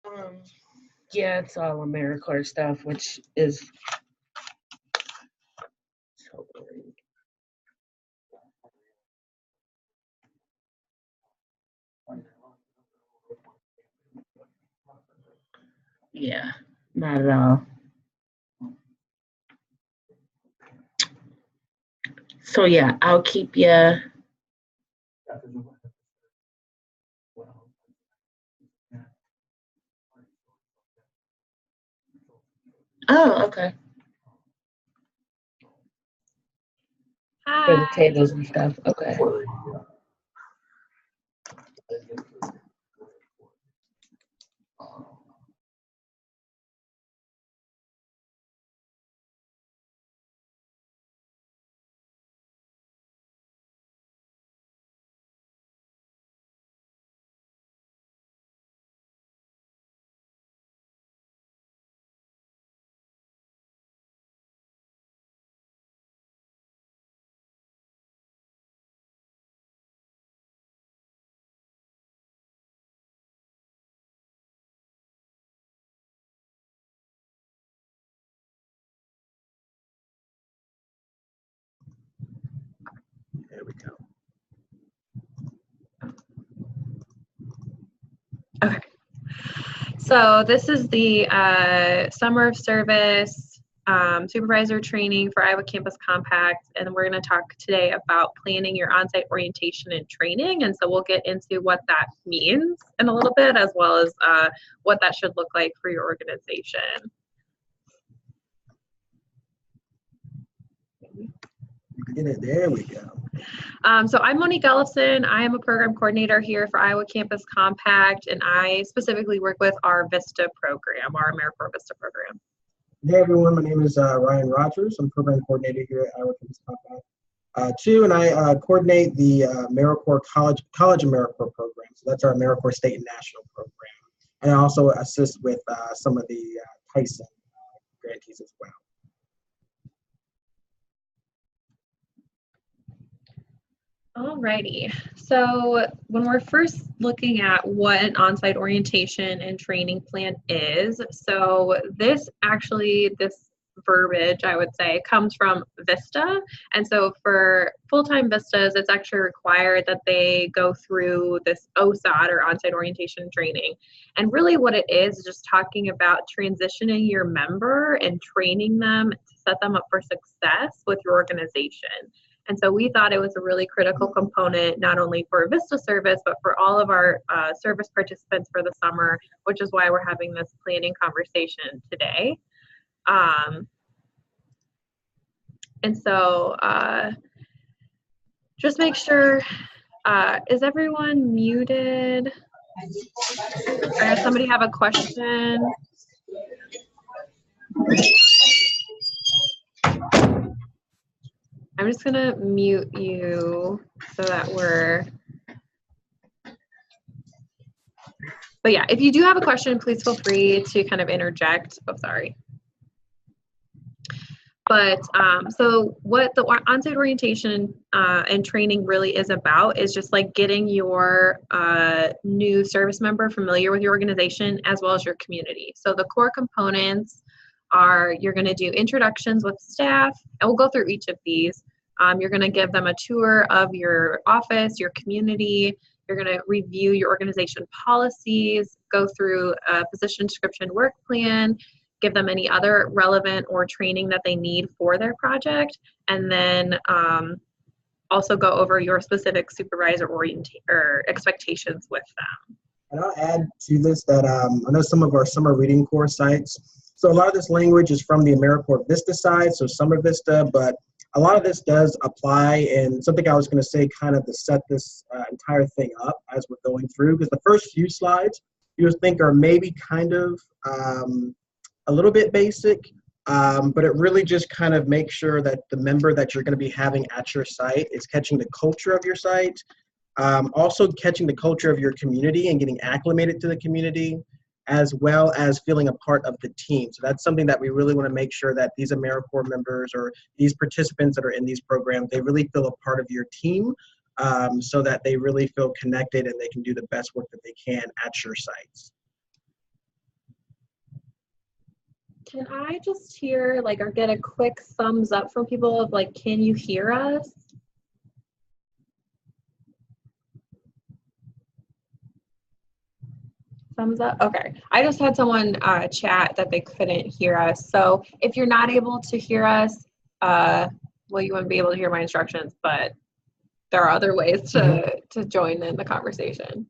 Um, yeah, it's all AmeriCorps stuff, which is so boring. Yeah, not at all. So yeah, I'll keep you. Oh, okay. For the Hi. tables and stuff. Okay. There we go. Okay. So this is the Summer of Service Supervisor Training for Iowa Campus Compact, and we're going to talk today about planning your on-site orientation and training. And so we'll get into what that means in a little bit, as well as what that should look like for your organization. There we go. So I'm Monique Ellison. I am a program coordinator here for Iowa Campus Compact, and I specifically work with our VISTA program, our AmeriCorps VISTA program. Hey everyone, my name is Ryan Rogers. I'm program coordinator here at Iowa Campus Compact too, and I coordinate the AmeriCorps College AmeriCorps program. So that's our AmeriCorps State and National program, and I also assist with some of the Tyson grantees as well. Alrighty, so when we're first looking at what an on-site orientation and training plan is, so this verbiage, I would say, comes from VISTA. And so for full-time VISTAs, it's actually required that they go through this OSOT, or on-site orientation training. And really what it is just talking about transitioning your member and training them to set them up for success with your organization. And so we thought it was a really critical component, not only for VISTA service, but for all of our service participants for the summer, which is why we're having this planning conversation today. And so just make sure, is everyone muted? I have somebody have a question. I'm just gonna mute you so that but yeah, if you do have a question, please feel free to kind of interject. Oh, sorry. But so what the on-site orientation and training really is about is just like getting your new service member familiar with your organization as well as your community. So the core components are, you're going to do introductions with staff, and we'll go through each of these. You're going to give them a tour of your office, your community. You're going to review your organization policies, go through a position description work plan, give them any other relevant or training that they need for their project, and then also go over your specific supervisor expectations with them. And I'll add to this that I know some of our summer reading course sites, so a lot of this language is from the AmeriCorps VISTA side, so Summer VISTA, but a lot of this does apply, and something I was going to say kind of to set this entire thing up as we're going through, because the first few slides you would think are maybe kind of a little bit basic, but it really just kind of makes sure that the member that you're going to be having at your site is catching the culture of your site, also catching the culture of your community and getting acclimated to the community, as well as feeling a part of the team. So that's something that we really want to make sure that these AmeriCorps members or these participants that are in these programs, they really feel a part of your team, so that they really feel connected and they can do the best work that they can at your sites. Can I just hear like or get a quick thumbs up from people of like, can you hear us? Thumbs up. Okay. I just had someone chat that they couldn't hear us. So if you're not able to hear us, well, you wouldn't be able to hear my instructions, but there are other ways to join in the conversation.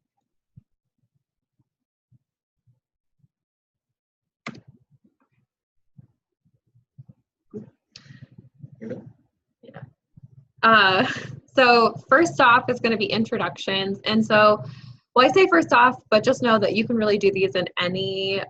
Yeah. So first off is going to be introductions. And so, well, I say first off, but just know that you can really do these in any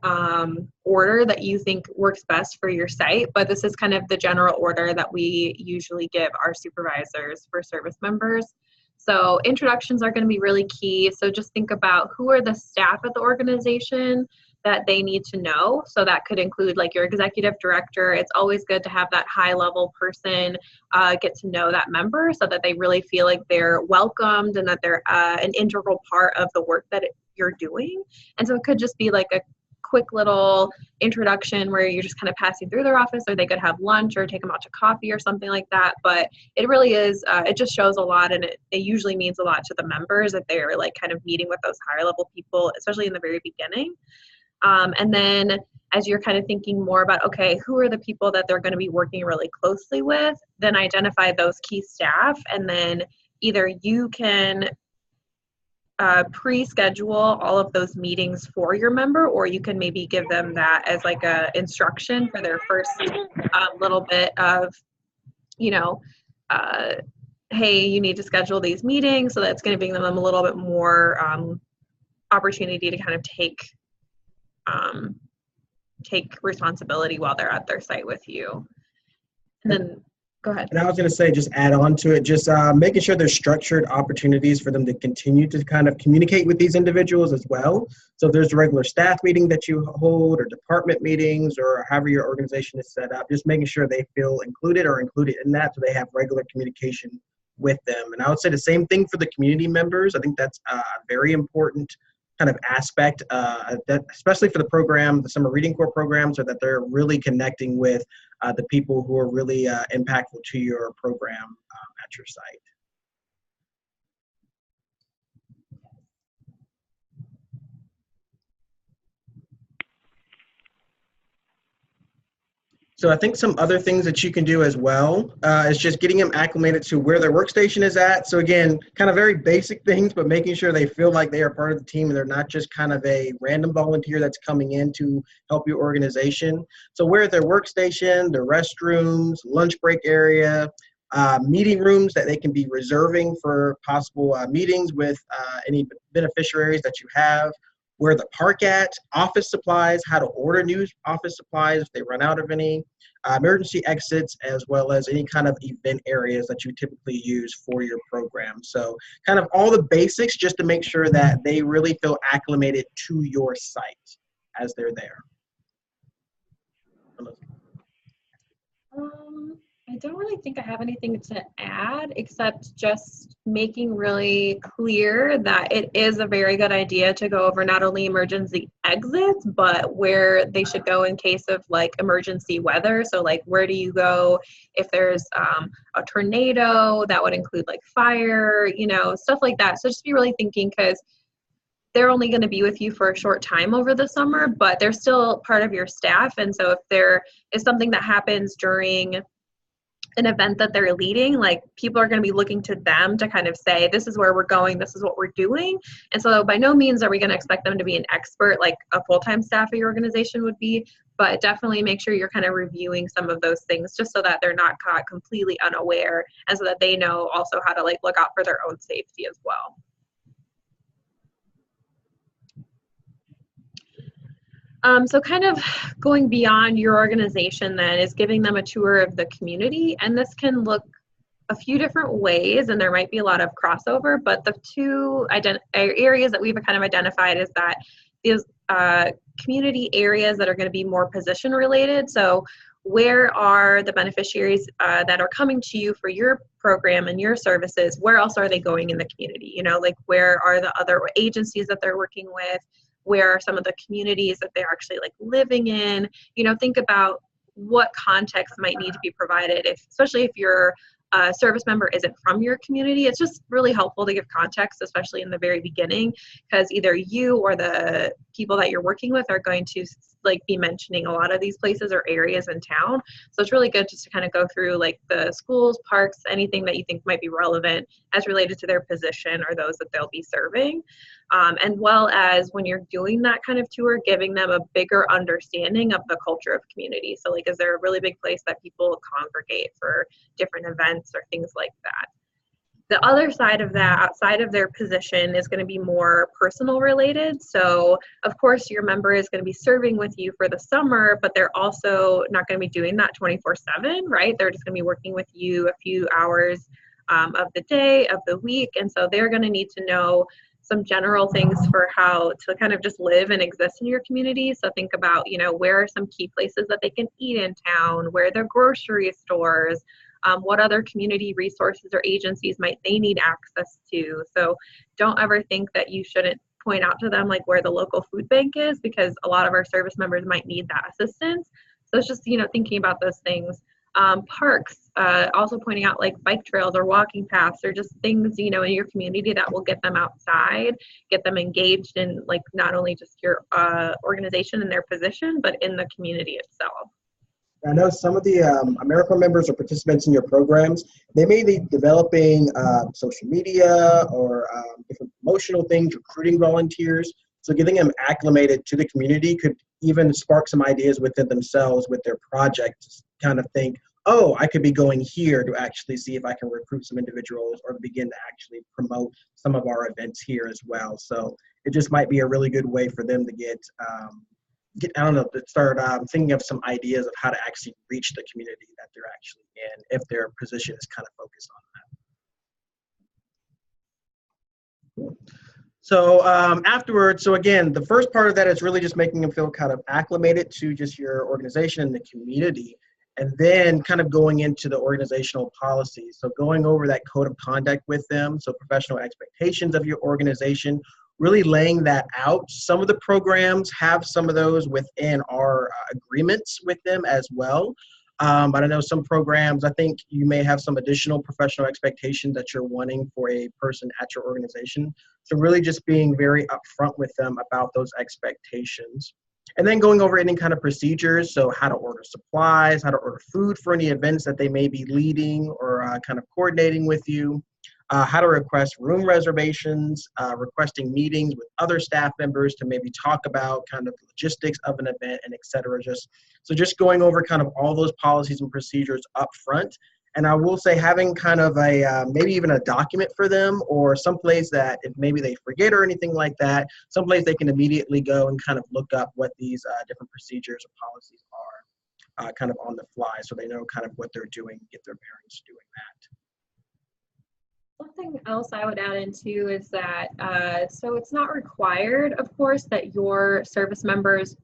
order that you think works best for your site. But this is kind of the general order that we usually give our supervisors for service members. So introductions are going to be really key. So just think about who are the staff at the organization that they need to know. So that could include like your executive director. It's always good to have that high level person get to know that member so that they really feel like they're welcomed and that they're an integral part of the work that you're doing. And so it could just be like a quick little introduction where you're just kind of passing through their office, or they could have lunch or take them out to coffee or something like that. But it really is, it just shows a lot, and it usually means a lot to the members that they're like kind of meeting with those higher level people, especially in the very beginning. And then as you're kind of thinking more about, okay, who are the people that they're going to be working really closely with, then identify those key staff, and then either you can pre-schedule all of those meetings for your member, or you can maybe give them that as like a instruction for their first little bit of, you know, hey, you need to schedule these meetings. So that's going to give them a little bit more opportunity to kind of take responsibility while they're at their site with you. And then go ahead. And I was going to say, just add on to it, just making sure there's structured opportunities for them to continue to kind of communicate with these individuals as well. So if there's a regular staff meeting that you hold, or department meetings, or however your organization is set up, just making sure they feel included or included in that, so they have regular communication with them. And I would say the same thing for the community members. I think that's a very important kind of aspect, that, especially for the program, the summer reading corps program, so that they're really connecting with the people who are really impactful to your program at your site. So I think some other things that you can do as well is just getting them acclimated to where their workstation is at. So again, kind of very basic things, but making sure they feel like they are part of the team and they're not just kind of a random volunteer that's coming in to help your organization. So where their workstation, their restrooms, lunch break area, meeting rooms that they can be reserving for possible meetings with any beneficiaries that you have, where the park at, office supplies, how to order new office supplies if they run out of any, emergency exits, as well as any kind of event areas that you typically use for your program. So kind of all the basics, just to make sure that they really feel acclimated to your site as they're there. I don't really think I have anything to add, except just making really clear that it is a very good idea to go over not only emergency exits, but where they should go in case of like emergency weather. So like, where do you go if there's a tornado? That would include like fire, you know, stuff like that. So just be really thinking, because they're only going to be with you for a short time over the summer, but they're still part of your staff. And so if there is something that happens during an event that they're leading, like people are going to be looking to them to kind of say, this is where we're going, this is what we're doing. And so by no means are we going to expect them to be an expert like a full-time staff of your organization would be, but definitely make sure you're kind of reviewing some of those things just so that they're not caught completely unaware, and so that they know also how to like look out for their own safety as well. So kind of going beyond your organization then is giving them a tour of the community, and this can look a few different ways, and there might be a lot of crossover, but the two areas that we've kind of identified is that these community areas that are going to be more position related. So where are the beneficiaries that are coming to you for your program and your services? Where else are they going in the community? You know, like where are the other agencies that they're working with? where are some of the communities that they're actually like living in. Think about what context might need to be provided, especially if your service member isn't from your community. It's just really helpful to give context, especially in the very beginning, because either you or the people that you're working with are going to like be mentioning a lot of these places or areas in town. So it's really good just to kind of go through like the schools, parks, anything that you think might be relevant as related to their position or those that they'll be serving. And well as when you're doing that kind of tour, giving them a bigger understanding of the culture of community. So like, is there a really big place that people congregate for different events or things like that? The other side of that, outside of their position, is going to be more personal related. So of course your member is going to be serving with you for the summer, but they're also not going to be doing that 24/7, right? They're just going to be working with you a few hours of the day, of the week. And so they're going to need to know some general things for how to kind of just live and exist in your community. So think about, where are some key places that they can eat in town, where are the grocery stores, what other community resources or agencies might they need access to. So don't ever think that you shouldn't point out to them like where the local food bank is, because a lot of our service members might need that assistance. So it's just, thinking about those things. Parks, also pointing out like bike trails or walking paths or just things, in your community that will get them outside, get them engaged in like not only just your organization and their position, but in the community itself. I know some of the AmeriCorps members or participants in your programs, they may be developing social media or different promotional things, recruiting volunteers. So getting them acclimated to the community could even spark some ideas within themselves with their projects, kind of think, oh, I could be going here to actually see if I can recruit some individuals or begin to actually promote some of our events here as well. So it just might be a really good way for them to get to start thinking of some ideas of how to actually reach the community that they're actually in, if their position is kind of focused on that. So afterwards, so again, the first part of that is really just making them feel kind of acclimated to just your organization and the community, and then kind of going into the organizational policies. So going over that code of conduct with them, so professional expectations of your organization, really laying that out. Some of the programs have some of those within our agreements with them as well. But I know some programs, I think you may have some additional professional expectations that you're wanting for a person at your organization. So really just being very upfront with them about those expectations. And then going over any kind of procedures, so how to order supplies, how to order food for any events that they may be leading or kind of coordinating with you. How to request room reservations, requesting meetings with other staff members to maybe talk about kind of logistics of an event, and et cetera. Just going over kind of all those policies and procedures up front. And I will say having kind of a, maybe even a document for them, or someplace that if maybe they forget or anything like that, someplace they can immediately go and kind of look up what these different procedures or policies are kind of on the fly, so they know kind of what they're doing, get their bearings doing that. Something else I would add into is that, so it's not required, of course, that your service members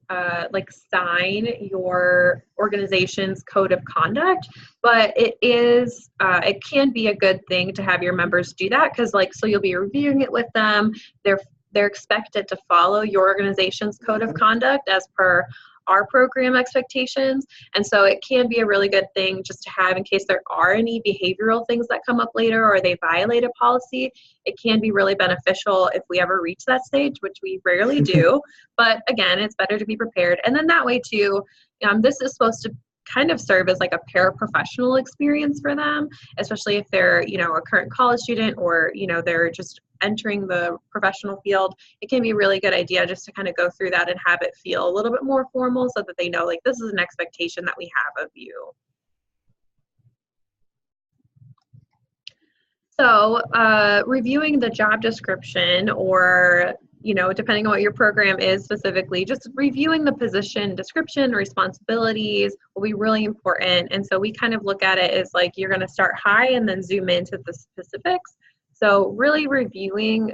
like sign your organization's code of conduct, but it can be a good thing to have your members do that, because so you'll be reviewing it with them. They're expected to follow your organization's code of conduct as per our program expectations. And so it can be a really good thing just to have in case there are any behavioral things that come up later or they violate a policy. It can be really beneficial if we ever reach that stage, which we rarely do. But again, it's better to be prepared. And then that way too, this is supposed to kind of serve as like a paraprofessional experience for them, especially if they're, a current college student or, they're just entering the professional field. It can be a really good idea just to kind of go through that and have it feel a little bit more formal, so that they know like this is an expectation that we have of you. So reviewing the job description, or depending on what your program is specifically, just reviewing the position description, responsibilities will be really important. And so we kind of look at it as like you're going to start high and then zoom into the specifics. So really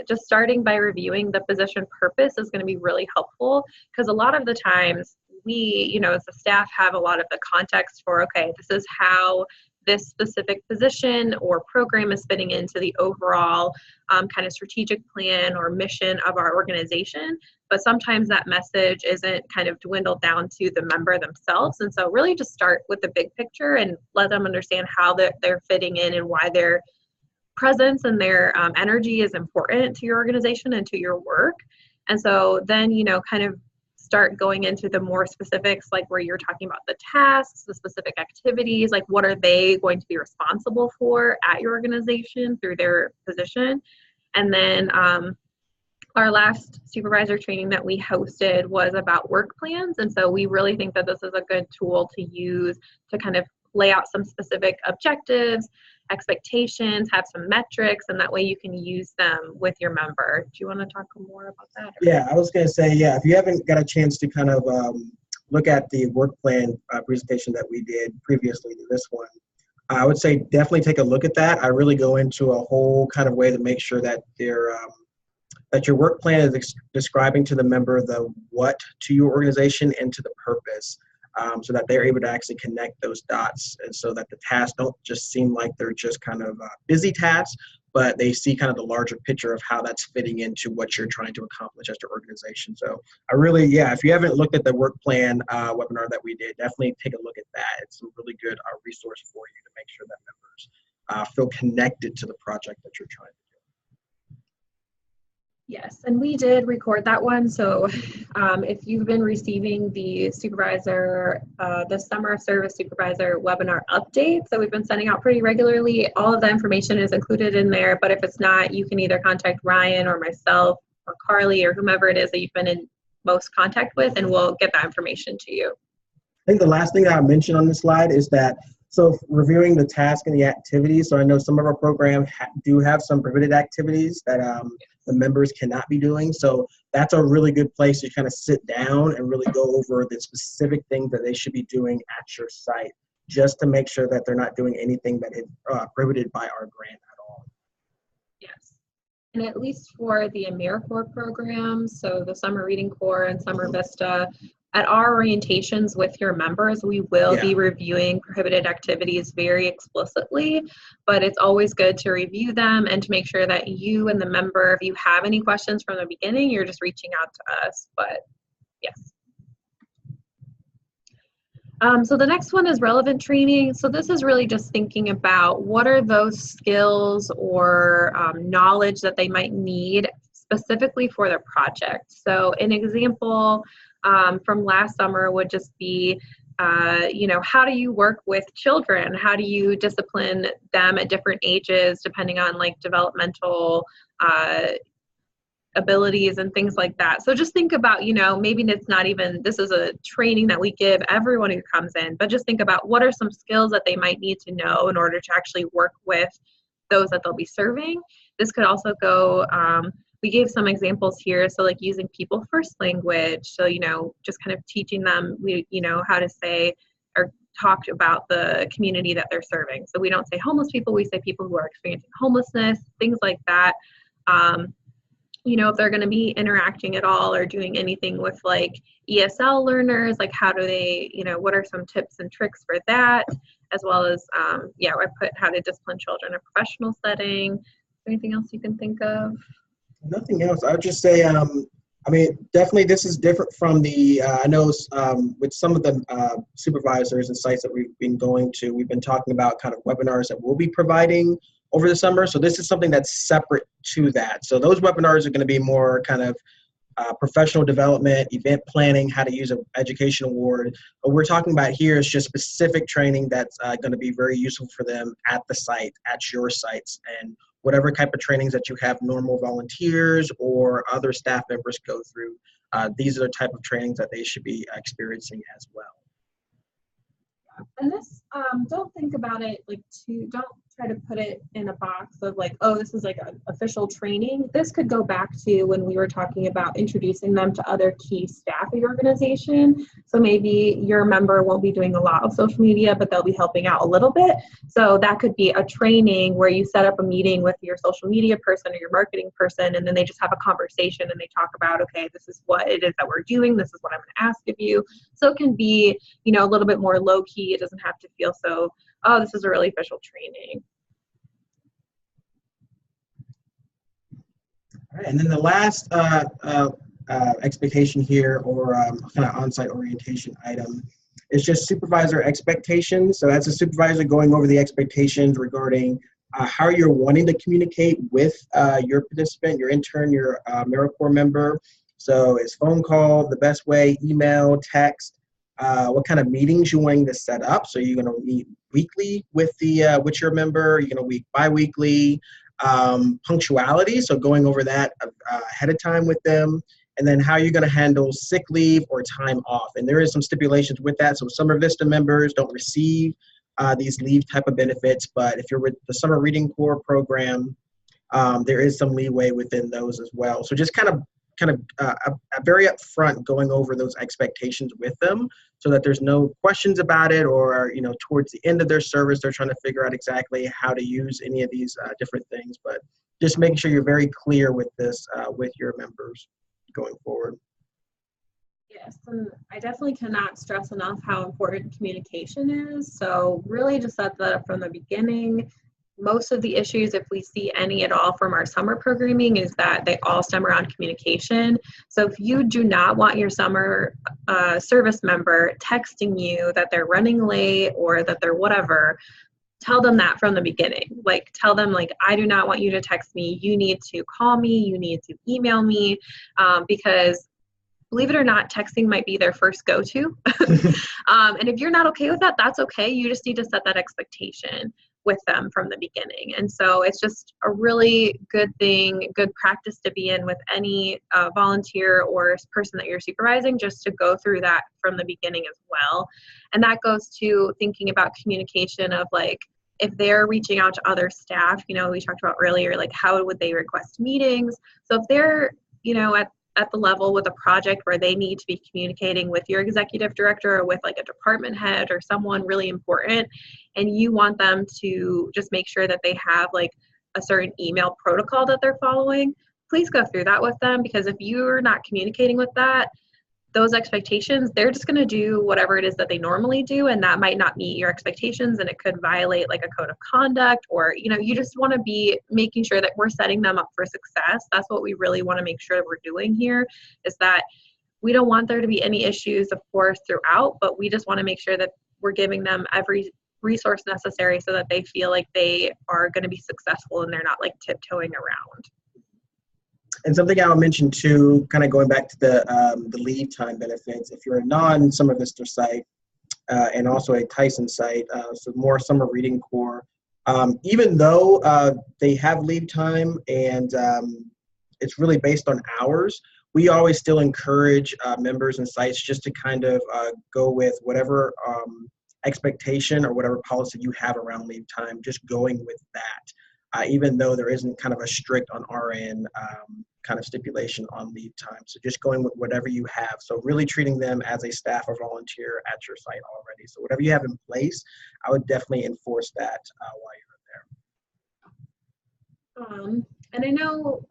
just starting by reviewing the position purpose is going to be really helpful, because a lot of the times we, as the staff, have a lot of the context for, okay, this is how this specific position or program is fitting into the overall kind of strategic plan or mission of our organization. But sometimes that message isn't kind of dwindled down to the member themselves. And so really just start with the big picture and let them understand how they're fitting in and why their presence and their energy is important to your organization and to your work. And so then, kind of start going into the more specifics, like where you're talking about the tasks, the specific activities, like what are they going to be responsible for at your organization through their position. And then our last supervisor training that we hosted was about work plans. And so we really think that this is a good tool to use to kind of lay out some specific objectives, expectations, have some metrics, and that way you can use them with your member. Do you want to talk more about that? Yeah, I was going to say, if you haven't got a chance to kind of look at the work plan presentation that we did previously to this one, I would say definitely take a look at that. I really go into a whole kind of way to make sure that that your work plan is describing to the member the what to your organization and to the purpose. So that they're able to actually connect those dots, and so that the tasks don't just seem like they're just kind of busy tasks, but they see kind of the larger picture of how that's fitting into what you're trying to accomplish as your organization. So I really, if you haven't looked at the work plan webinar that we did, definitely take a look at that. It's a really good resource for you to make sure that members feel connected to the project that you're trying to do. Yes, and we did record that one. So if you've been receiving the supervisor, the summer of service supervisor webinar updates that we've been sending out pretty regularly, all of that information is included in there. But if it's not, you can either contact Ryan or myself or Carly or whomever it is that you've been in most contact with, and we'll get that information to you. I think the last thing that I mentioned on this slide is that, so reviewing the task and the activities, so I know some of our programs do have some prohibited activities that the members cannot be doing. So that's a really good place to kind of sit down and really go over the specific things that they should be doing at your site, just to make sure that they're not doing anything that is prohibited by our grant at all. Yes. And at least for the AmeriCorps programs, so the Summer Reading Corps and Summer Vista, at our orientations with your members, we will be reviewing prohibited activities very explicitly, but it's always good to review them and to make sure that you and the member, if you have any questions from the beginning, you're just reaching out to us. But yes. So the next one is relevant training. So this is really just thinking about what are those skills or knowledge that they might need specifically for their project. So an example from last summer would just be, how do you work with children? How do you discipline them at different ages, depending on like developmental abilities and things like that. So just think about, maybe it's not even, this is a training that we give everyone who comes in, but just think about what are some skills that they might need to know in order to actually work with those that they'll be serving. This could also go, we gave some examples here. So like using people first language. So, just kind of teaching them, how to say or talk about the community that they're serving. So we don't say homeless people, we say people who are experiencing homelessness, things like that. If they're going to be interacting at all or doing anything with like ESL learners, like how do they, what are some tips and tricks for that, as well as, I put how to discipline children in a professional setting. Anything else you can think of? Nothing else. I would just say, definitely this is different from the, I know with some of the supervisors and sites that we've been going to, we've been talking about kind of webinars that we'll be providing over the summer. So this is something that's separate to that. So those webinars are going to be more kind of professional development, event planning, how to use an education award. What we're talking about here is just specific training that's going to be very useful for them at the site, at your sites, and whatever type of trainings that you have normal volunteers or other staff members go through. These are the type of trainings that they should be experiencing as well. And this, don't think about it don't try to put it in a box of like, oh, this is like an official training. This could go back to when we were talking about introducing them to other key staff of your organization. So maybe your member won't be doing a lot of social media, but they'll be helping out a little bit. So that could be a training where you set up a meeting with your social media person or your marketing person, and then they just have a conversation and they talk about, okay, this is what it is that we're doing. This is what I'm going to ask of you. So it can be, a little bit more low key. It doesn't have to feel so oh, this is a really official training. All right, and then the last expectation here, or kind of on-site orientation item, is just supervisor expectations. So as a supervisor, going over the expectations regarding how you're wanting to communicate with your participant, your intern, your AmeriCorps member. So is phone call the best way, email, text, what kind of meetings you're wanting to set up. So you're going to meet weekly with your member, you're going to meet bi-weekly, punctuality, so going over that ahead of time with them, and then how you're going to handle sick leave or time off. And there is some stipulations with that. So Summer Vista members don't receive these leave type of benefits, but if you're with the Summer Reading Corps program, there is some leeway within those as well. So just kind of very upfront going over those expectations with them, so that there's no questions about it, or towards the end of their service they're trying to figure out exactly how to use any of these different things. But just making sure you're very clear with this with your members going forward. Yes, and I definitely cannot stress enough how important communication is. So really just set that up from the beginning. Most of the issues, if we see any at all from our summer programming, is that they all stem around communication. So if you do not want your summer service member texting you that they're running late or that they're whatever, tell them that from the beginning. Like, tell them, like, I do not want you to text me. You need to call me. You need to email me, because believe it or not, texting might be their first go-to. And if you're not okay with that, that's okay. You just need to set that expectation with them from the beginning. And so it's just a really good thing, good practice to be in with any volunteer or person that you're supervising, just to go through that from the beginning as well. And that goes to thinking about communication of, like, if they're reaching out to other staff, we talked about earlier, like, how would they request meetings? So if they're, at the level with a project where they need to be communicating with your executive director or with like a department head or someone really important, and you want them to just make sure that they have like a certain email protocol that they're following, please go through that with them, because if you're not communicating with those expectations, they're just going to do whatever it is that they normally do, and that might not meet your expectations, and it could violate like a code of conduct, or you just want to be making sure that we're setting them up for success. That's what we really want to make sure that we're doing here, is that we don't want there to be any issues, of course, throughout, but we just want to make sure that we're giving them every resource necessary so that they feel like they are going to be successful and they're not like tiptoeing around. And something I'll mention too, kind of going back to the leave time benefits, if you're a non-Summer Vista site and also a Tyson site, so more Summer Reading Corps, even though they have leave time and it's really based on hours, we always still encourage members and sites just to kind of go with whatever expectation or whatever policy you have around leave time, just going with that. Even though there isn't kind of a strict on our end kind of stipulation on leave time. So just going with whatever you have. So really treating them as a staff or volunteer at your site already. So whatever you have in place, I would definitely enforce that while you're there. And I know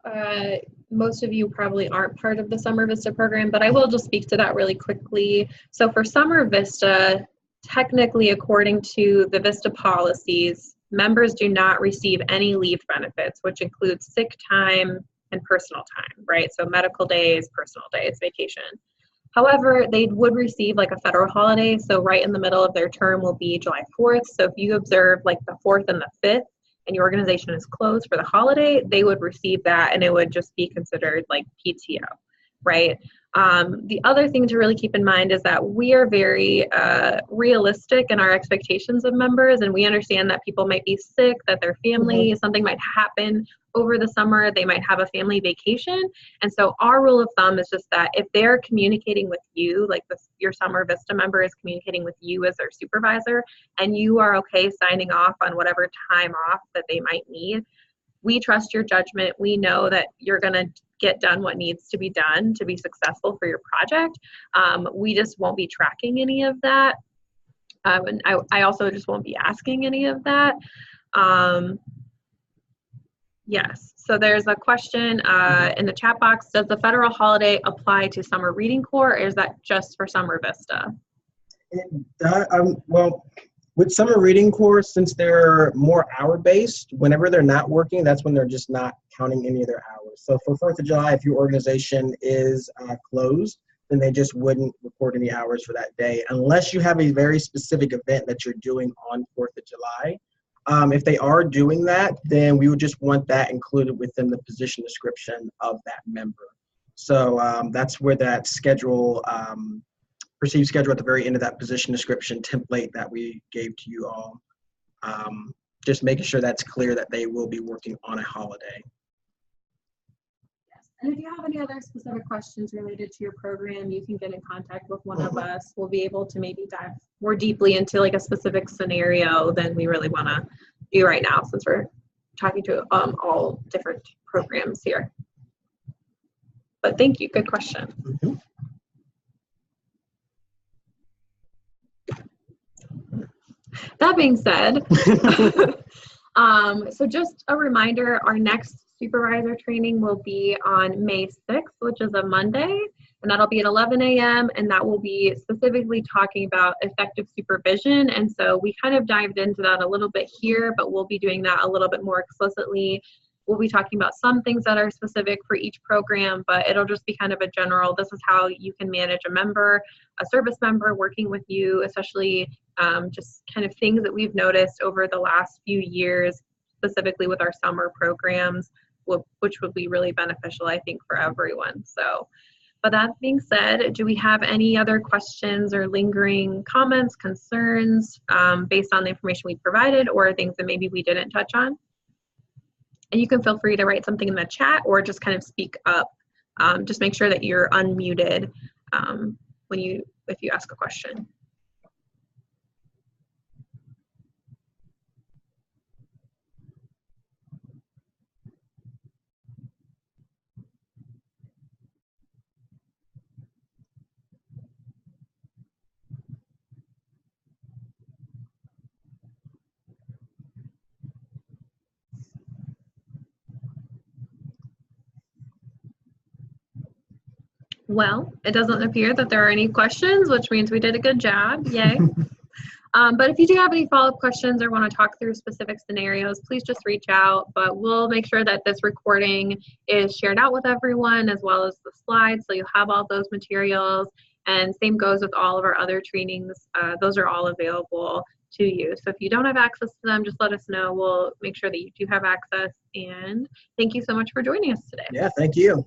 most of you probably aren't part of the Summer Vista program, but I will just speak to that really quickly. So for Summer Vista, technically, according to the Vista policies, members do not receive any leave benefits, which includes sick time and personal time, right? So medical days, personal days, vacation. However, they would receive like a federal holiday. So right in the middle of their term will be July 4th. So if you observe like the 4th and the 5th and your organization is closed for the holiday, they would receive that, and it would just be considered like PTO, right? The other thing to really keep in mind is that we are very realistic in our expectations of members, and we understand that people might be sick, that their family, something might happen over the summer, they might have a family vacation. And so our rule of thumb is just that if they're communicating with you, like your Summer Vista member is communicating with you as their supervisor, and you are okay signing off on whatever time off that they might need, we trust your judgment. We know that you're going to get done what needs to be done to be successful for your project. We just won't be tracking any of that. And I also just won't be asking any of that. Yes, so there's a question in the chat box. Does the federal holiday apply to Summer Reading Corps, or is that just for Summer Vista? Well, With summer reading course, since they're more hour-based, whenever they're not working, that's when they're just not counting any of their hours. So for 4th of July, if your organization is closed, then they just wouldn't report any hours for that day, unless you have a very specific event that you're doing on 4th of July. If they are doing that, then we would just want that included within the position description of that member. So that's where that schedule, perceived schedule at the very end of that position description template that we gave to you all, just making sure that's clear that they will be working on a holiday. And if you have any other specific questions related to your program, you can get in contact with one of us. We'll be able to maybe dive more deeply into like a specific scenario than we really want to do right now, since we're talking to all different programs here. But thank you, good question. That being said, so just a reminder, our next supervisor training will be on May 6th, which is a Monday, and that'll be at 11 a.m. and that will be specifically talking about effective supervision. And so we kind of dived into that a little bit here, but we'll be doing that a little bit more explicitly. We'll be talking about some things that are specific for each program, but it'll just be kind of a general, this is how you can manage a member, a service member working with you, especially just kind of things that we've noticed over the last few years, specifically with our summer programs, which would be really beneficial, I think, for everyone. So, but that being said, do we have any other questions or lingering comments, concerns based on the information we provided, or things that maybe we didn't touch on? And you can feel free to write something in the chat or just kind of speak up. Just make sure that you're unmuted if you ask a question. Well, it doesn't appear that there are any questions, which means we did a good job. Yay. But if you do have any follow-up questions or want to talk through specific scenarios, please just reach out. But we'll make sure that this recording is shared out with everyone, as well as the slides, so you'll have all those materials. And same goes with all of our other trainings. Those are all available to you. So if you don't have access to them, just let us know. We'll make sure that you do have access. And thank you so much for joining us today. Yeah, thank you.